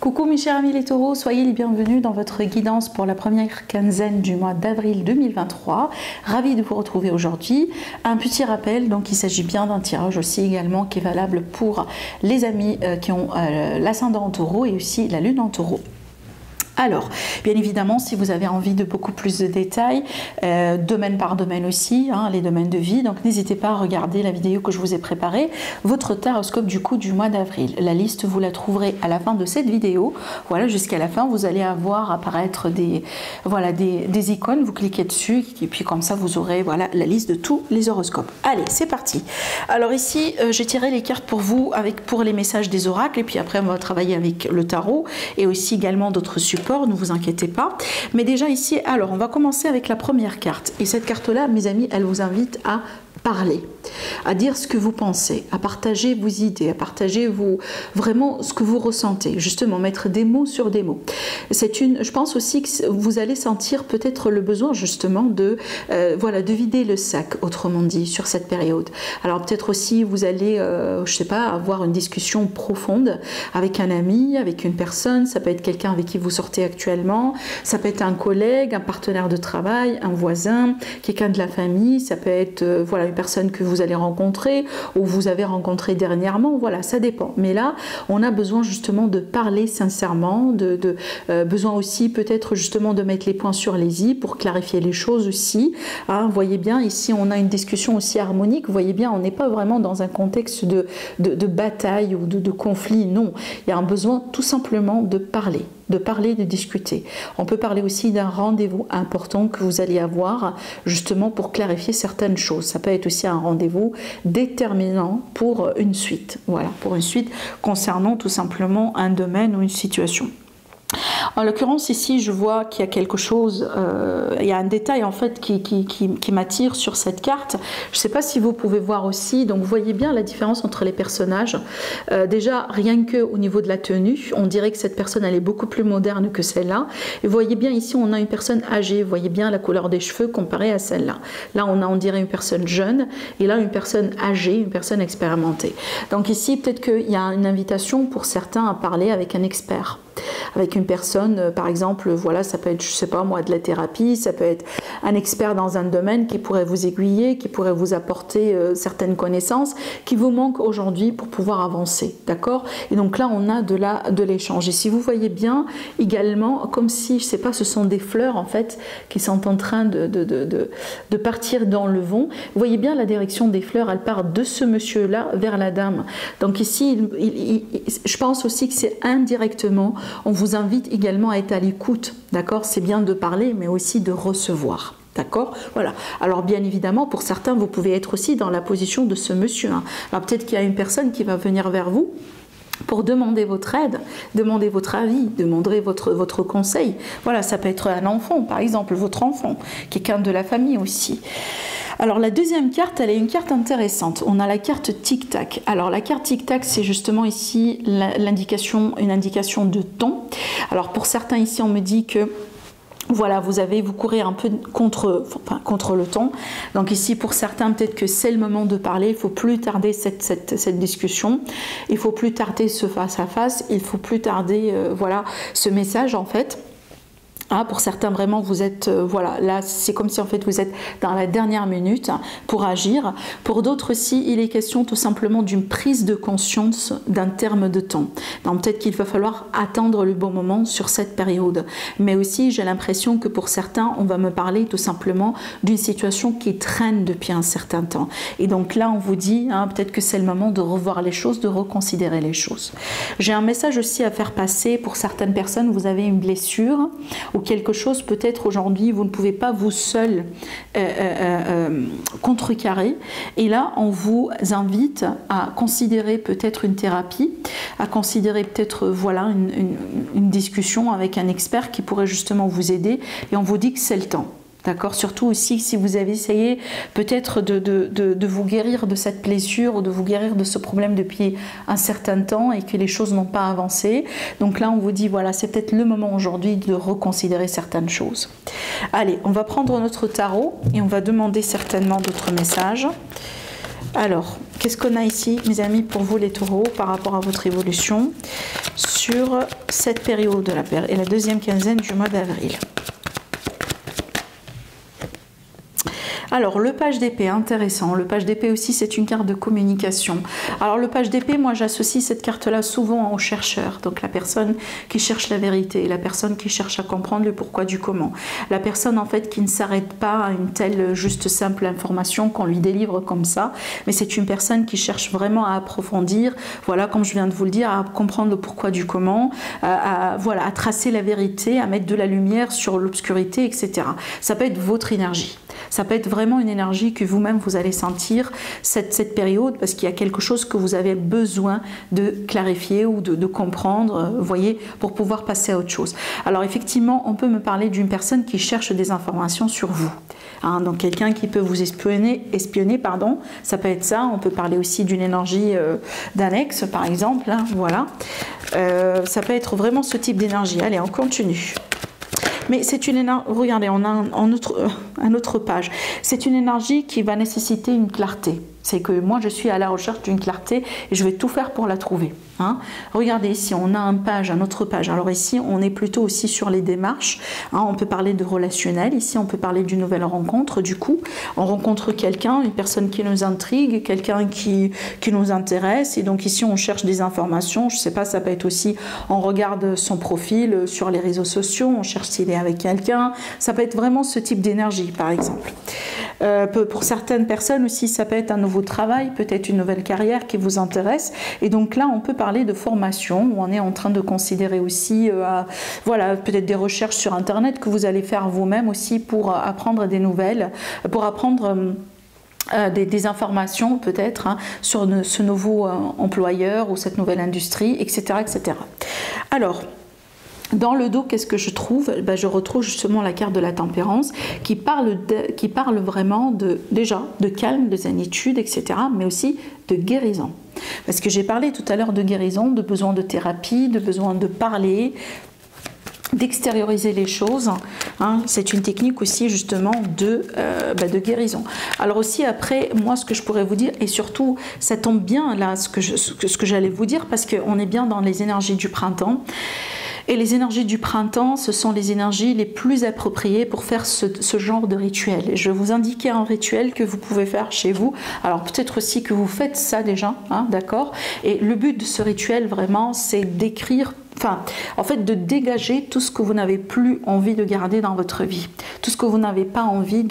Coucou mes chers amis les taureaux, soyez les bienvenus dans votre guidance pour la première quinzaine du mois d'avril 2023. Ravi de vous retrouver aujourd'hui. Un petit rappel, donc il s'agit bien d'un tirage aussi également qui est valable pour les amis qui ont l'ascendant en taureau et aussi la lune en taureau. Alors, bien évidemment, si vous avez envie de beaucoup plus de détails, domaine par domaine aussi, les domaines de vie, donc n'hésitez pas à regarder la vidéo que je vous ai préparée, votre taroscope du coup du mois d'avril. La liste, vous la trouverez à la fin de cette vidéo. Voilà, jusqu'à la fin, vous allez avoir apparaître des icônes, vous cliquez dessus, et puis comme ça, vous aurez voilà, la liste de tous les horoscopes. Allez, c'est parti. Alors ici, j'ai tiré les cartes pour vous, pour les messages des oracles, et puis après, on va travailler avec le tarot, et aussi également d'autres supports. Ne vous inquiétez pas. Mais déjà ici, alors on va commencer avec la première carte. Et cette carte-là, mes amis, elle vous invite à parler, à dire ce que vous pensez, à partager vos idées, à partager vraiment ce que vous ressentez, justement mettre des mots sur des mots. Je pense aussi que vous allez sentir peut-être le besoin justement de vider le sac, autrement dit, sur cette période. Alors peut-être aussi vous allez, je sais pas, avoir une discussion profonde avec un ami, avec une personne, ça peut être quelqu'un avec qui vous sortez actuellement, ça peut être un collègue, un partenaire de travail, un voisin, quelqu'un de la famille, ça peut être une personne que vous allez rencontrer ou vous avez rencontré dernièrement, voilà, ça dépend. Mais là, on a besoin justement de parler sincèrement, besoin aussi peut-être justement de mettre les points sur les i pour clarifier les choses aussi. Vous voyez bien, ici on a une discussion aussi harmonique, vous voyez bien, on n'est pas vraiment dans un contexte de bataille ou de conflit, non. Il y a un besoin tout simplement de parler, de discuter. On peut parler aussi d'un rendez-vous important que vous allez avoir justement pour clarifier certaines choses. Ça peut être aussi un rendez-vous déterminant pour une suite. Voilà, pour une suite concernant tout simplement un domaine ou une situation. En l'occurrence ici je vois qu'il y a quelque chose, il y a un détail en fait qui m'attire sur cette carte. Je ne sais pas si vous pouvez voir aussi, donc vous voyez bien la différence entre les personnages. Déjà rien que au niveau de la tenue, on dirait que cette personne elle est beaucoup plus moderne que celle-là. Et vous voyez bien ici on a une personne âgée, vous voyez bien la couleur des cheveux comparée à celle-là. Là on dirait une personne jeune et là une personne âgée, une personne expérimentée. Donc ici peut-être qu'il y a une invitation pour certains à parler avec un expert. Avec une personne, par exemple, voilà, ça peut être, je sais pas moi, de la thérapie, ça peut être un expert dans un domaine qui pourrait vous aiguiller, qui pourrait vous apporter certaines connaissances qui vous manquent aujourd'hui pour pouvoir avancer, d'accord? Et donc là, on a de l'échange. Et si vous voyez bien, également, comme si, je sais pas, ce sont des fleurs en fait qui sont en train de partir dans le vent. Vous voyez bien la direction des fleurs, elle part de ce monsieur-là vers la dame. Donc ici, je pense aussi que c'est indirectement. On vous invite également à être à l'écoute, d'accord? C'est bien de parler, mais aussi de recevoir. D'accord? Voilà. Alors bien évidemment, pour certains, vous pouvez être aussi dans la position de ce monsieur. Alors peut-être qu'il y a une personne qui va venir vers vous pour demander votre aide, demander votre avis, demander votre conseil. Voilà, ça peut être un enfant, par exemple, votre enfant, quelqu'un de la famille aussi. Alors la deuxième carte, elle est une carte intéressante. On a la carte tic-tac. Alors la carte tic-tac, c'est justement ici une indication de temps. Alors pour certains ici, on me dit que voilà, vous courez un peu contre le temps. Donc ici, pour certains, peut-être que c'est le moment de parler. Il ne faut plus tarder cette discussion. Il ne faut plus tarder ce face-à-face. Il ne faut plus tarder ce message en fait. Pour certains, vraiment, vous êtes, là, c'est comme si en fait vous êtes dans la dernière minute pour agir. Pour d'autres aussi, il est question tout simplement d'une prise de conscience d'un terme de temps. Donc peut-être qu'il va falloir attendre le bon moment sur cette période. Mais aussi, j'ai l'impression que pour certains, on va me parler tout simplement d'une situation qui traîne depuis un certain temps. Et donc là, on vous dit, peut-être que c'est le moment de revoir les choses, de reconsidérer les choses. J'ai un message aussi à faire passer pour certaines personnes. Vous avez une blessure ou quelque chose peut-être aujourd'hui vous ne pouvez pas vous seul contrecarrer, et là on vous invite à considérer peut-être une thérapie, à considérer peut-être une discussion avec un expert qui pourrait justement vous aider, et on vous dit que c'est le temps. D'accord? Surtout aussi si vous avez essayé peut-être de vous guérir de cette blessure ou de vous guérir de ce problème depuis un certain temps et que les choses n'ont pas avancé. Donc là, on vous dit, voilà, c'est peut-être le moment aujourd'hui de reconsidérer certaines choses. Allez, on va prendre notre tarot et on va demander certainement d'autres messages. Alors, qu'est-ce qu'on a ici, mes amis, pour vous les taureaux, par rapport à votre évolution sur cette période et la deuxième quinzaine du mois d'avril? Alors, le page d'épée, intéressant. Le page d'épée aussi, c'est une carte de communication. Alors, le page d'épée, moi, j'associe cette carte-là souvent au chercheur. Donc, la personne qui cherche la vérité, la personne qui cherche à comprendre le pourquoi du comment. La personne, en fait, qui ne s'arrête pas à une telle juste simple information qu'on lui délivre comme ça. Mais c'est une personne qui cherche vraiment à approfondir, voilà, comme je viens de vous le dire, à comprendre le pourquoi du comment, voilà, à tracer la vérité, à mettre de la lumière sur l'obscurité, etc. Ça peut être votre énergie. Ça peut être vraiment une énergie que vous-même vous allez sentir cette période parce qu'il y a quelque chose que vous avez besoin de clarifier ou de comprendre, vous voyez, pour pouvoir passer à autre chose. Alors effectivement, on peut me parler d'une personne qui cherche des informations sur vous. Hein, donc quelqu'un qui peut vous espionner, pardon, ça peut être ça. On peut parler aussi d'une énergie d'annexe, par exemple. Hein, voilà. Ça peut être vraiment ce type d'énergie. Allez, on continue. Mais c'est une énergie, regardez, on a un autre page. C'est une énergie qui va nécessiter une clarté. C'est que moi, je suis à la recherche d'une clarté et je vais tout faire pour la trouver. Hein. Regardez ici, on a un autre page. Alors ici, on est plutôt aussi sur les démarches. Hein. On peut parler de relationnel. Ici, on peut parler d'une nouvelle rencontre. Du coup, on rencontre quelqu'un, une personne qui nous intrigue, quelqu'un qui nous intéresse. Et donc ici, on cherche des informations. Je ne sais pas, ça peut être aussi, on regarde son profil sur les réseaux sociaux, on cherche s'il est avec quelqu'un. Ça peut être vraiment ce type d'énergie, par exemple. Pour certaines personnes aussi, ça peut être un nouveau travail, peut-être une nouvelle carrière qui vous intéresse. Et donc là, on peut parler de formation, où on est en train de considérer aussi, voilà, peut-être des recherches sur Internet que vous allez faire vous-même aussi pour apprendre des nouvelles, pour apprendre des informations peut-être hein, sur ce nouveau employeur ou cette nouvelle industrie, etc. etc. Alors, dans le dos, qu'est-ce que je trouve? Ben, je retrouve justement la carte de la tempérance qui parle vraiment déjà de calme, de zénitude, etc., mais aussi de guérison. Parce que j'ai parlé tout à l'heure de guérison, de besoin de thérapie, de besoin de parler, d'extérioriser les choses. Hein. C'est une technique aussi justement de guérison. Alors aussi après, moi ce que je pourrais vous dire, et surtout ça tombe bien là ce que j'allais vous dire, parce qu'on est bien dans les énergies du printemps. Et les énergies du printemps, ce sont les énergies les plus appropriées pour faire ce genre de rituel. Et je vais vous indiquer un rituel que vous pouvez faire chez vous. Alors peut-être aussi que vous faites ça déjà, hein, d'accord? Et le but de ce rituel vraiment, c'est d'écrire, en fait de dégager tout ce que vous n'avez plus envie de garder dans votre vie, tout ce que vous n'avez pas envie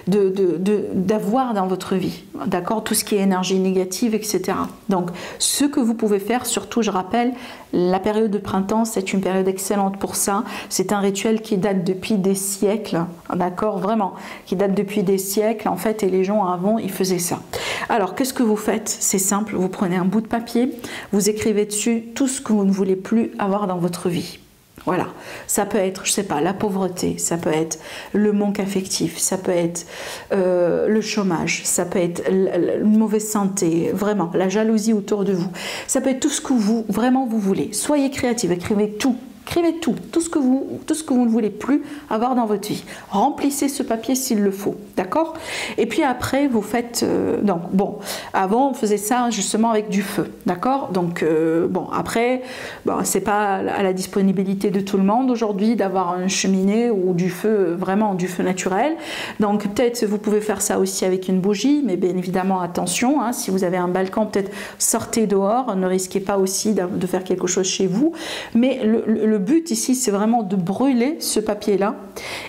d'avoir dans votre vie, d'accord, tout ce qui est énergie négative, etc. Donc ce que vous pouvez faire, surtout je rappelle, la période de printemps c'est une période excellente pour ça, c'est un rituel qui date depuis des siècles, d'accord, vraiment, qui date depuis des siècles en fait, et les gens avant ils faisaient ça. Alors qu'est-ce que vous faites? C'est simple, vous prenez un bout de papier, vous écrivez dessus tout ce que vous ne voulez plus avoir dans votre vie. Voilà, ça peut être, je sais pas, la pauvreté, ça peut être le manque affectif, ça peut être le chômage, ça peut être une mauvaise santé, vraiment, la jalousie autour de vous. Ça peut être tout ce que vous voulez. Soyez créatif, écrivez tout. Écrivez tout ce que vous ne voulez plus avoir dans votre vie. Remplissez ce papier s'il le faut, d'accord? Et puis après, vous faites... donc, bon, avant, on faisait ça justement avec du feu, d'accord? Donc, bon, après, bon, c'est pas à la disponibilité de tout le monde aujourd'hui d'avoir une cheminée ou du feu, vraiment du feu naturel. Donc, peut-être vous pouvez faire ça aussi avec une bougie, mais bien évidemment, attention, hein, si vous avez un balcon, peut-être sortez dehors, ne risquez pas aussi de faire quelque chose chez vous. Mais le but ici, c'est vraiment de brûler ce papier-là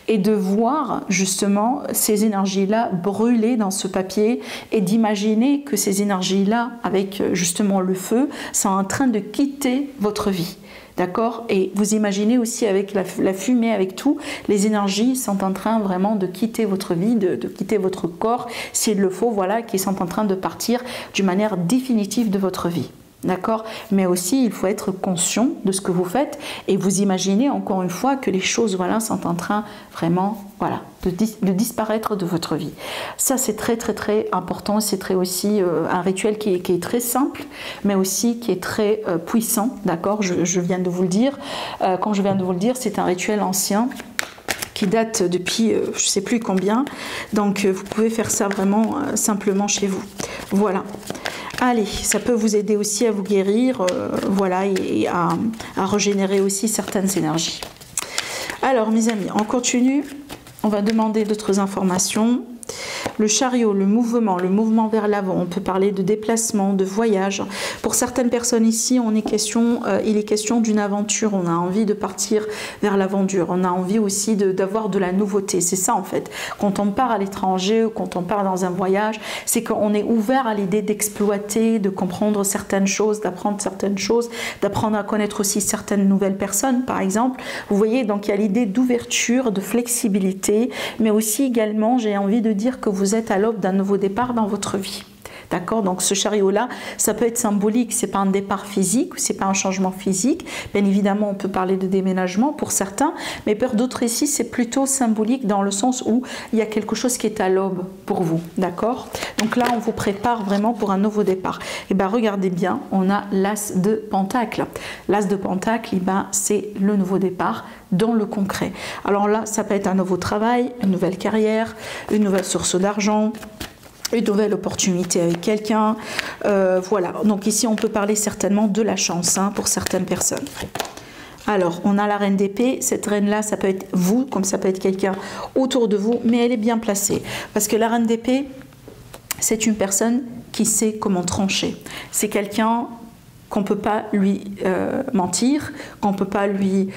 et de voir justement ces énergies-là brûler dans ce papier et d'imaginer que ces énergies-là, avec justement le feu, sont en train de quitter votre vie. D'accord? Et vous imaginez aussi avec la fumée, avec tout, les énergies sont en train vraiment de quitter votre vie, de quitter votre corps, s'il le faut, voilà, qui sont en train de partir d'une manière définitive de votre vie. D'accord? Mais aussi, il faut être conscient de ce que vous faites et vous imaginez encore une fois que les choses voilà, sont en train vraiment voilà, de disparaître de votre vie. Ça, c'est très très très important. C'est très aussi un rituel qui est très simple, mais aussi qui est très puissant. D'accord? Je viens de vous le dire. Quand je viens de vous le dire, c'est un rituel ancien qui date depuis je ne sais plus combien. Donc vous pouvez faire ça vraiment simplement chez vous. Voilà. Allez, ça peut vous aider aussi à vous guérir, voilà, et à régénérer aussi certaines énergies. Alors mes amis, on continue. On va demander d'autres informations. Le chariot, le mouvement vers l'avant. On peut parler de déplacement, de voyage. Pour certaines personnes ici, il est question d'une aventure. On a envie de partir vers l'aventure. On a envie aussi d'avoir de la nouveauté. C'est ça en fait. Quand on part à l'étranger ou quand on part dans un voyage, c'est qu'on est ouvert à l'idée d'exploiter, de comprendre certaines choses, d'apprendre certaines choses, d'apprendre à connaître aussi certaines nouvelles personnes, par exemple. Vous voyez, donc il y a l'idée d'ouverture, de flexibilité, mais aussi également, j'ai envie de dire que vous êtes à l'aube d'un nouveau départ dans votre vie. D'accord? Donc ce chariot-là, ça peut être symbolique, c'est pas un départ physique, c'est pas un changement physique. Bien évidemment, on peut parler de déménagement pour certains, mais pour d'autres ici, c'est plutôt symbolique dans le sens où il y a quelque chose qui est à l'aube pour vous. D'accord? Donc là, on vous prépare vraiment pour un nouveau départ. Et bien, regardez bien, on a l'as de Pentacle. L'as de Pentacle, c'est le nouveau départ dans le concret. Alors là, ça peut être un nouveau travail, une nouvelle carrière, une nouvelle source d'argent, une nouvelle opportunité avec quelqu'un, voilà. Donc ici, on peut parler certainement de la chance pour certaines personnes. Alors, on a la reine d'épée. Cette reine-là, ça peut être vous, comme ça peut être quelqu'un autour de vous, mais elle est bien placée. Parce que la reine d'épée, c'est une personne qui sait comment trancher. C'est quelqu'un qu'on ne peut pas lui mentir, qu'on ne peut pas lui...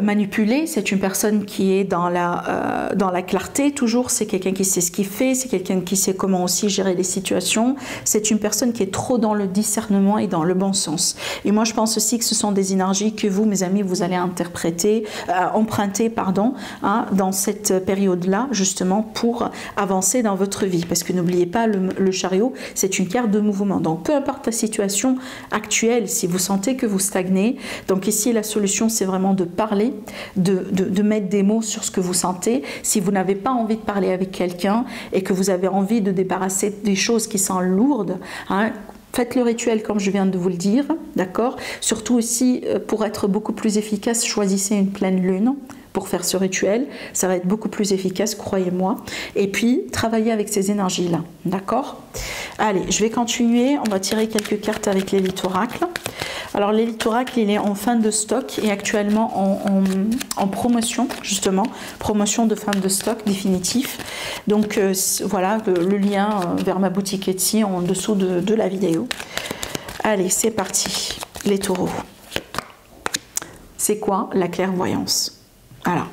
manipuler. C'est une personne qui est dans la clarté toujours, c'est quelqu'un qui sait ce qu'il fait, c'est quelqu'un qui sait comment aussi gérer les situations, c'est une personne qui est trop dans le discernement et dans le bon sens. Et moi je pense aussi que ce sont des énergies que vous, mes amis, vous allez emprunter dans cette période-là, justement pour avancer dans votre vie, parce que n'oubliez pas, le chariot, c'est une carte de mouvement. Donc peu importe la situation actuelle, si vous sentez que vous stagnez, donc ici la solution c'est vraiment de parler, de mettre des mots sur ce que vous sentez. Si vous n'avez pas envie de parler avec quelqu'un et que vous avez envie de débarrasser des choses qui sont lourdes, faites le rituel comme je viens de vous le dire, d'accord? Surtout aussi, pour être beaucoup plus efficace, choisissez une pleine lune pour faire ce rituel, ça va être beaucoup plus efficace, croyez-moi. Et puis, travaillez avec ces énergies-là, d'accord? Allez, je vais continuer, on va tirer quelques cartes avec l'élite oracle. Alors l'élite oracle, il est en fin de stock et actuellement en promotion, justement, promotion de fin de stock définitif. Donc voilà, le lien vers ma boutique Etsy en dessous de la vidéo. Allez, c'est parti, les taureaux. C'est quoi la clairvoyance? Voilà.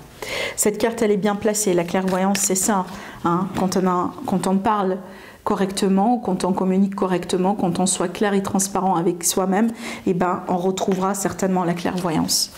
Cette carte, elle est bien placée. La clairvoyance, c'est ça. Quand on parle correctement, quand on communique correctement, quand on soit clair et transparent avec soi-même, on retrouvera certainement la clairvoyance.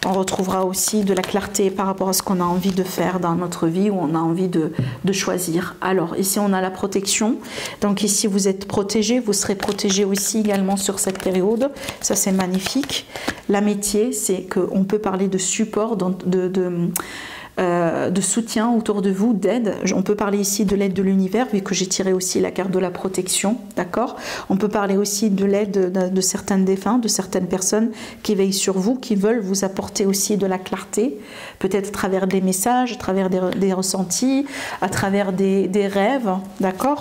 On retrouvera aussi de la clarté par rapport à ce qu'on a envie de faire dans notre vie, ou on a envie de choisir. Alors ici on a la protection, donc ici vous êtes protégé, vous serez protégé aussi également sur cette période, ça c'est magnifique. L'amitié, c'est qu'on peut parler de support, de soutien autour de vous, d'aide. On peut parler ici de l'aide de l'univers, vu que j'ai tiré aussi la carte de la protection, d'accord? On peut parler aussi de l'aide de certains défunts, de certaines personnes qui veillent sur vous, qui veulent vous apporter aussi de la clarté, peut-être à travers des messages, à travers des ressentis, à travers des rêves, d'accord?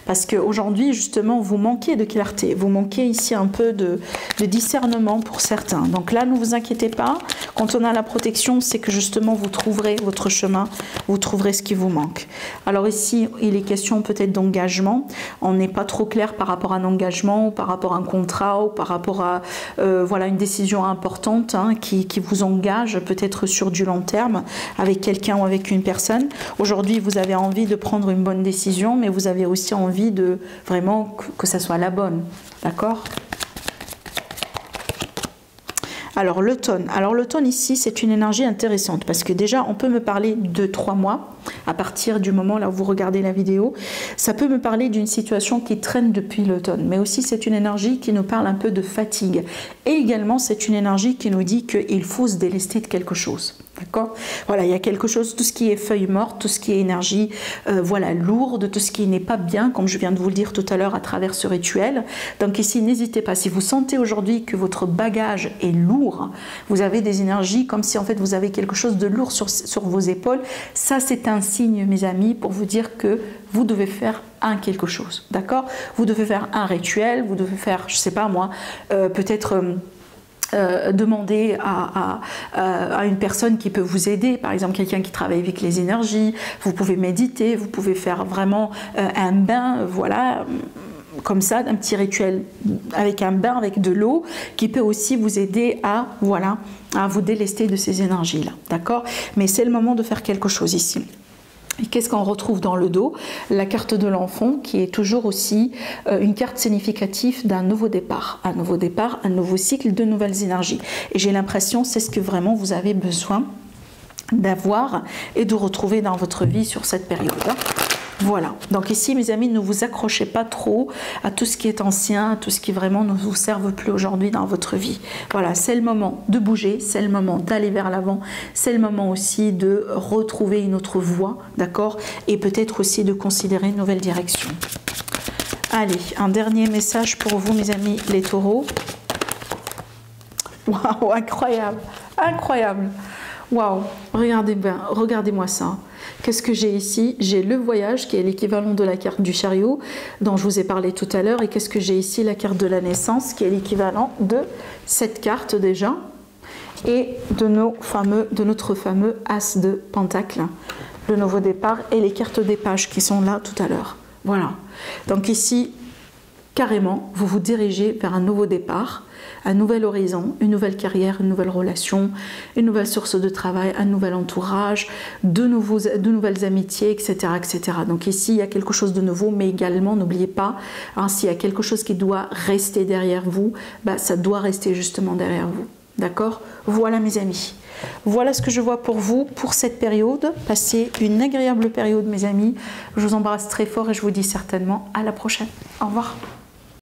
Parce qu'aujourd'hui, justement, vous manquez de clarté. Vous manquez ici un peu de discernement pour certains. Donc là, ne vous inquiétez pas. Quand on a la protection, c'est que justement, vous trouverez votre chemin. Vous trouverez ce qui vous manque. Alors ici, il est question peut-être d'engagement. On n'est pas trop clair par rapport à un engagement, ou par rapport à un contrat, ou par rapport à voilà, une décision importante qui vous engage peut-être sur du long terme avec quelqu'un ou avec une personne. Aujourd'hui, vous avez envie de prendre une bonne décision, mais vous avez aussi envie de vraiment que ça soit la bonne, d'accord? Alors l'automne. Alors l'automne ici, c'est une énergie intéressante parce que déjà, on peut me parler de 3 mois à partir du moment là où vous regardez la vidéo. Ça peut me parler d'une situation qui traîne depuis l'automne, mais aussi c'est une énergie qui nous parle un peu de fatigue. Et également, c'est une énergie qui nous dit qu'il faut se délester de quelque chose. D'accord? Voilà, il y a quelque chose, tout ce qui est feuille morte, tout ce qui est énergie, voilà, lourde, tout ce qui n'est pas bien, comme je viens de vous le dire tout à l'heure à travers ce rituel. Donc ici, n'hésitez pas, si vous sentez aujourd'hui que votre bagage est lourd, vous avez des énergies comme si en fait vous avez quelque chose de lourd sur vos épaules, ça c'est un signe, mes amis, pour vous dire que vous devez faire quelque chose, d'accord? Vous devez faire un rituel, vous devez faire, je sais pas moi, peut-être... demander à une personne qui peut vous aider, par exemple quelqu'un qui travaille avec les énergies, vous pouvez méditer, vous pouvez faire vraiment un bain, voilà, comme ça, un petit rituel avec un bain, avec de l'eau, qui peut aussi vous aider à, voilà, à vous délester de ces énergies-là, d'accord? Mais c'est le moment de faire quelque chose ici. Et qu'est-ce qu'on retrouve dans le dos? La carte de l'enfant, qui est toujours aussi une carte significative d'un nouveau départ, un nouveau cycle, de nouvelles énergies. Et j'ai l'impression c'est ce que vraiment vous avez besoin d'avoir et de retrouver dans votre vie sur cette période. Voilà, donc ici mes amis, ne vous accrochez pas trop à tout ce qui est ancien, à tout ce qui vraiment ne vous serve plus aujourd'hui dans votre vie. Voilà, c'est le moment de bouger, c'est le moment d'aller vers l'avant, c'est le moment aussi de retrouver une autre voie, d'accord? Et peut-être aussi de considérer une nouvelle direction. Allez, un dernier message pour vous mes amis les taureaux. Waouh, incroyable, incroyable. Waouh, regardez bien, regardez-moi ça. Qu'est-ce que j'ai ici? J'ai le voyage qui est l'équivalent de la carte du chariot dont je vous ai parlé tout à l'heure. Et qu'est-ce que j'ai ici? La carte de la naissance qui est l'équivalent de cette carte déjà. Et de notre fameux As de Pentacle, le nouveau départ et les cartes des pages qui sont là tout à l'heure. Voilà. Donc ici, carrément, vous vous dirigez vers un nouveau départ, un nouvel horizon, une nouvelle carrière, une nouvelle relation, une nouvelle source de travail, un nouvel entourage, de nouvelles amitiés, etc., etc. Donc ici, il y a quelque chose de nouveau, mais également, n'oubliez pas, hein, s'il y a quelque chose qui doit rester derrière vous, bah, ça doit rester justement derrière vous. D'accord? Voilà mes amis. Voilà ce que je vois pour vous, pour cette période. Passez une agréable période mes amis. Je vous embrasse très fort et je vous dis certainement à la prochaine. Au revoir.